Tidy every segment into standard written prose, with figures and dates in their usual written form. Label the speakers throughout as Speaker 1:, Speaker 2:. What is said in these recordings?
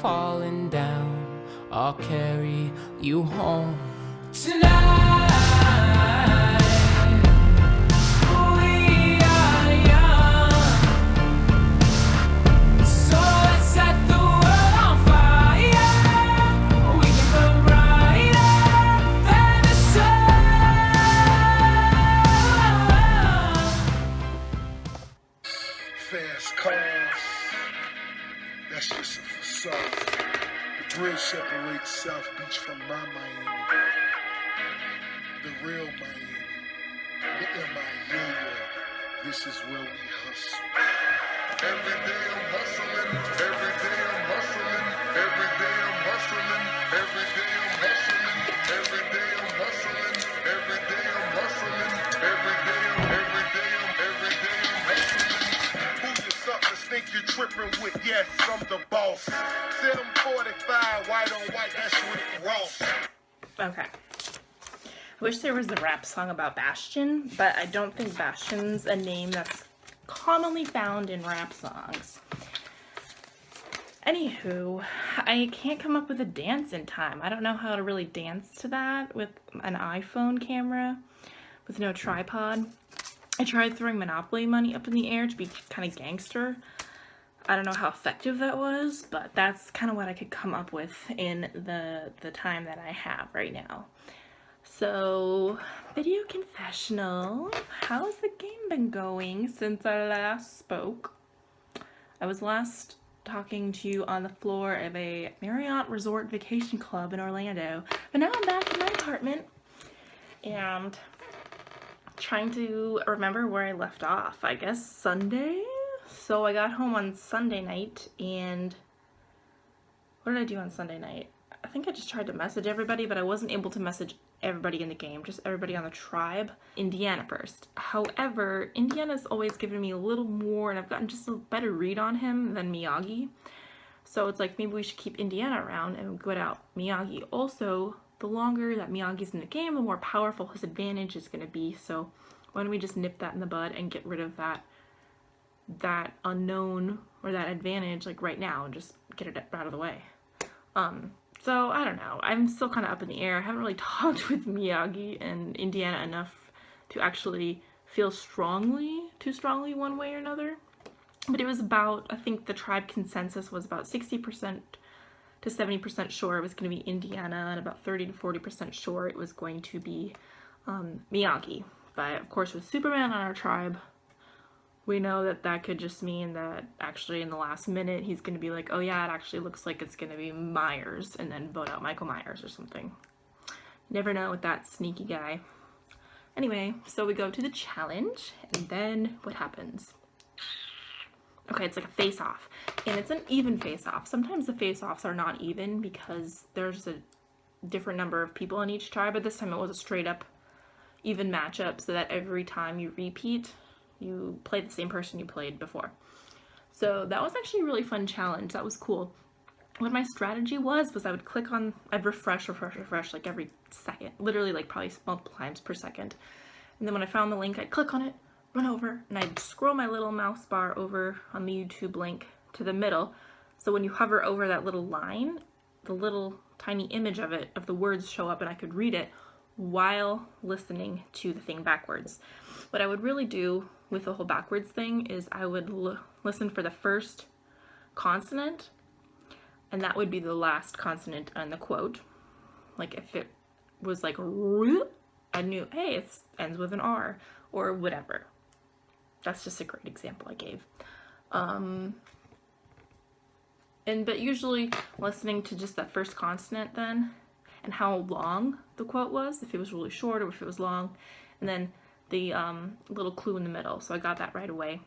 Speaker 1: falling down, I'll carry you home tonight. We are young, so let's set the world on fire. We can burn brighter than the sun.
Speaker 2: Fast cars, that's just a facade. The bridge separates South Beach from my Miami. The real Miami, the MIA. This is where we hustle. Every day I'm hustling, every day I'm hustling, every day I'm hustling, every day I'm hustling, every day I'm hustling, every day I'm hustling, every day I'm hustling. Who you suckers think you're tripping with? Yes, I'm the boss. 745, white on white, that's Rick Ross.
Speaker 3: Okay. I wish there was a rap song about Bastian, but I don't think Bastian's a name that's commonly found in rap songs. Anywho, I can't come up with a dance in time. I don't know how to really dance to that with an iPhone camera with no tripod. I tried throwing Monopoly money up in the air to be kind of gangster. I don't know how effective that was, but that's kind of what I could come up with in the time that I have right now. So, video confessional. How's the game been going since I last spoke? I was last talking to you on the floor of a Marriott Resort Vacation Club in Orlando, but now I'm back in my apartment and trying to remember where I left off. I guess Sunday? So I got home on Sunday night, and what did I do on Sunday night? I think I just tried to message everybody, but I wasn't able to message everybody in the game, just everybody on the tribe. Indiana first. However, Indiana's always given me a little more, and I've gotten just a better read on him than Miyagi. So it's like, maybe we should keep Indiana around and gut out Miyagi. Also, the longer that Miyagi's in the game, the more powerful his advantage is going to be. So why don't we just nip that in the bud and get rid of that unknown or that advantage like right now and just get it out of the way. So I don't know. I'm still kind of up in the air. I haven't really talked with Miyagi and Indiana enough to actually feel too strongly one way or another. But it was about, I think the tribe consensus was about 60% to 70% sure it was going to be Indiana, and about 30 to 40% sure it was going to be Miyagi. But of course, with Superman on our tribe, we know that that could just mean that actually in the last minute he's going to be like, oh yeah, it actually looks like it's going to be Myers, and then vote out Michael Myers or something. Never know with that sneaky guy. Anyway, so we go to the challenge, and then what happens? Okay, it's like a face-off, and it's an even face-off. Sometimes the face-offs are not even because there's a different number of people in each tribe, but this time it was a straight-up even matchup, so that every time you repeat, you play the same person you played before. So that was actually a really fun challenge. That was cool. What my strategy was I would click on, I'd refresh like every second, literally like probably multiple times per second. And then when I found the link, I'd click on it, run over, and I'd scroll my little mouse bar over on the YouTube link to the middle. So when you hover over that little line, the little tiny image of it, of the words show up, and I could read it while listening to the thing backwards. What I would really do with the whole backwards thing is I would listen for the first consonant, and that would be the last consonant on the quote. Like if it was like R, I knew, hey, it ends with an R, or whatever. That's just a great example I gave. But usually listening to just that first consonant then, and how long the quote was, if it was really short or if it was long, and then the little clue in the middle. So I got that right away.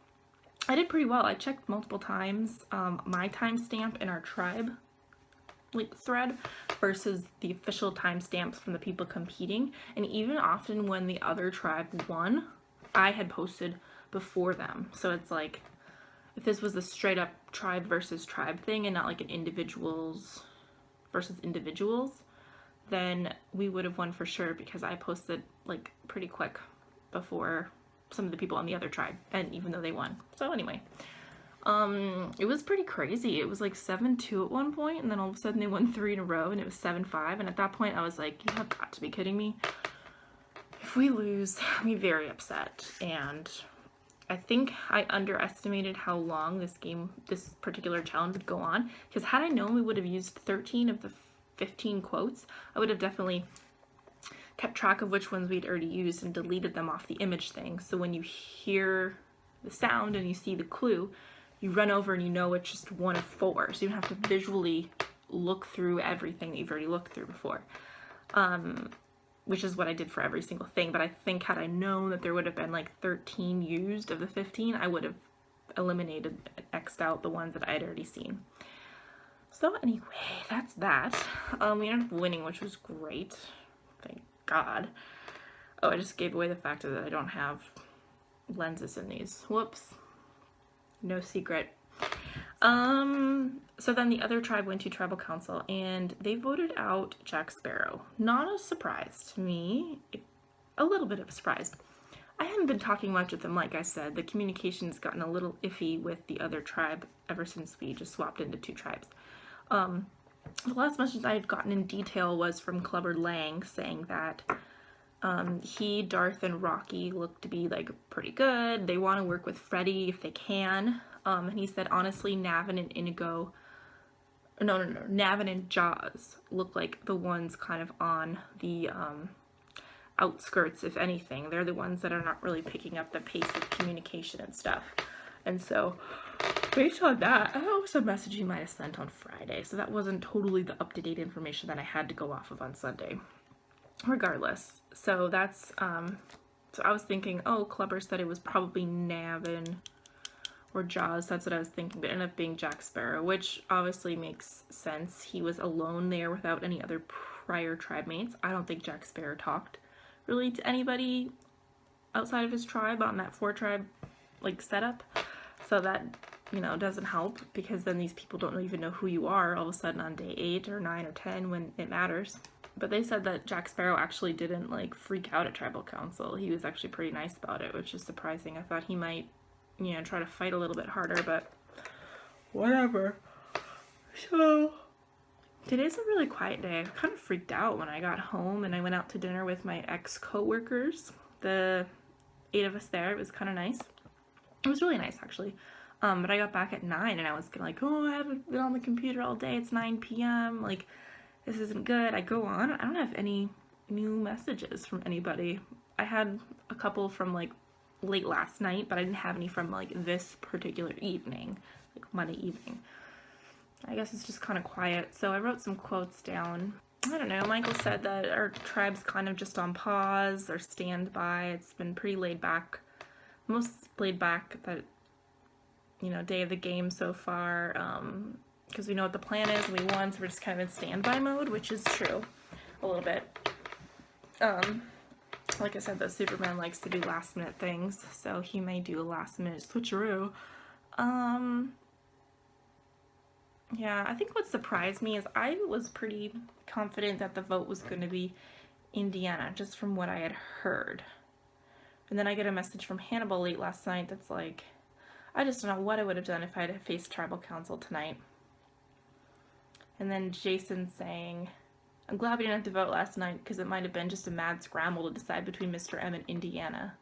Speaker 3: I did pretty well. I checked multiple times my timestamp in our tribe link thread versus the official timestamps from the people competing, and even often when the other tribe won, I had posted before them. So it's like, if this was a straight up tribe versus tribe thing and not like an individuals versus individuals, then we would have won for sure because I posted like pretty quick before some of the people on the other tribe, and even though they won. So anyway, It was pretty crazy. It was like 7-2 at one point, and then all of a sudden they won 3 in a row, and it was 7-5. And at that point, I was like, you have got to be kidding me. If we lose, I'll be very upset. And I think I underestimated how long this particular challenge would go on. Because had I known we would have used 13 of the 15 quotes, I would have definitely kept track of which ones we'd already used and deleted them off the image thing. So when you hear the sound and you see the clue, you run over and you know it's just one of 4. So you don't have to visually look through everything that you've already looked through before. Which is what I did for every single thing. But I think had I known that there would have been like 13 used of the 15, I would have eliminated and X'd out the ones that I'd already seen. So anyway, that's that. We ended up winning, which was great. Thank God. Oh, I just gave away the fact that I don't have lenses in these. Whoops. No secret. So then the other tribe went to tribal council and they voted out Jack Sparrow. Not a surprise to me. A little bit of a surprise. I haven't been talking much with them, like I said. The communication's gotten a little iffy with the other tribe ever since we just swapped into 2 tribes. The last message I had gotten in detail was from Clubber Lang saying that he, Darth, and Rocky look to be like pretty good. They want to work with Freddy if they can. And he said, honestly, Navin and Inigo, Navin and Jaws look like the ones kind of on the outskirts, if anything. They're the ones that are not really picking up the pace of communication and stuff. And so, based on that, that was a message he might have sent on Friday. So that wasn't totally the up-to-date information that I had to go off of on Sunday. Regardless, so that's, so I was thinking, oh, Clubber said it was probably Navin or Jaws, that's what I was thinking, but it ended up being Jack Sparrow, which obviously makes sense. He was alone there without any other prior tribe mates. I don't think Jack Sparrow talked really to anybody outside of his tribe on that 4-tribe, like, setup, so that, you know, doesn't help, because then these people don't even know who you are all of a sudden on day 8 or 9 or 10 when it matters. But they said that Jack Sparrow actually didn't, like, freak out at tribal council. He was actually pretty nice about it, which is surprising. I thought he might, you know, try to fight a little bit harder, but whatever. So, today's a really quiet day. I kind of freaked out when I got home and I went out to dinner with my ex-coworkers. The 8 of us there. It was kind of nice. It was really nice, actually. But I got back at 9 and I was like, oh, I haven't been on the computer all day. It's 9 p.m. Like, this isn't good. I go on. I don't have any new messages from anybody. I had a couple from, like, late last night, but I didn't have any from, like, this particular evening, like Monday evening. I guess it's just kind of quiet. So I wrote some quotes down. I don't know. Michael said that our tribe's kind of just on pause or standby. It's been pretty laid back. Most laid back that, you know, day of the game so far. Because we know what the plan is, and we won, so we're just kind of in standby mode, which is true a little bit. Like I said, though, Superman likes to do last minute things, so he may do a last minute switcheroo. Yeah, I think what surprised me is I was pretty confident that the vote was going to be Indiana, just from what I had heard. And then I get a message from Hannibal late last night that's like, I just don't know what I would have done if I had faced tribal council tonight. And then Jason saying, I'm glad we didn't have to vote last night because it might have been just a mad scramble to decide between Mr. M and Indiana.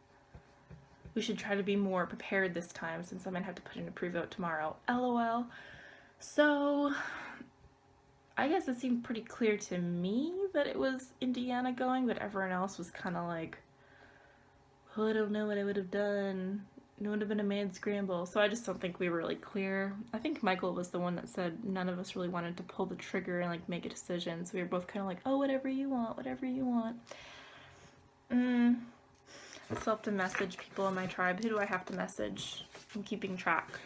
Speaker 3: We should try to be more prepared this time since I might have to put in a pre-vote tomorrow. LOL. So, I guess it seemed pretty clear to me that it was Indiana going, but everyone else was kind of like, oh, I don't know what I would have done. It would have been a mad scramble. So I just don't think we were really clear. I think Michael was the one that said none of us really wanted to pull the trigger and like make a decision. So we were both kind of like, oh, whatever you want, whatever you want. I still have to message people in my tribe. Who do I have to message? I'm keeping track.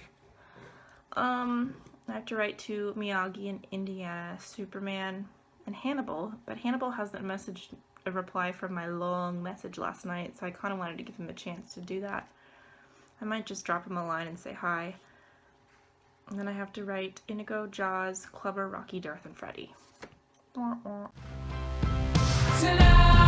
Speaker 3: I have to write to Miyagi and Indiana, Superman, and Hannibal. But Hannibal hasn't messaged a reply from my long message last night. So I kind of wanted to give him a chance to do that. I might just drop him a line and say hi. And then I have to write Inigo, Jaws, Clubber, Rocky, Darth, and Freddy.
Speaker 1: Tonight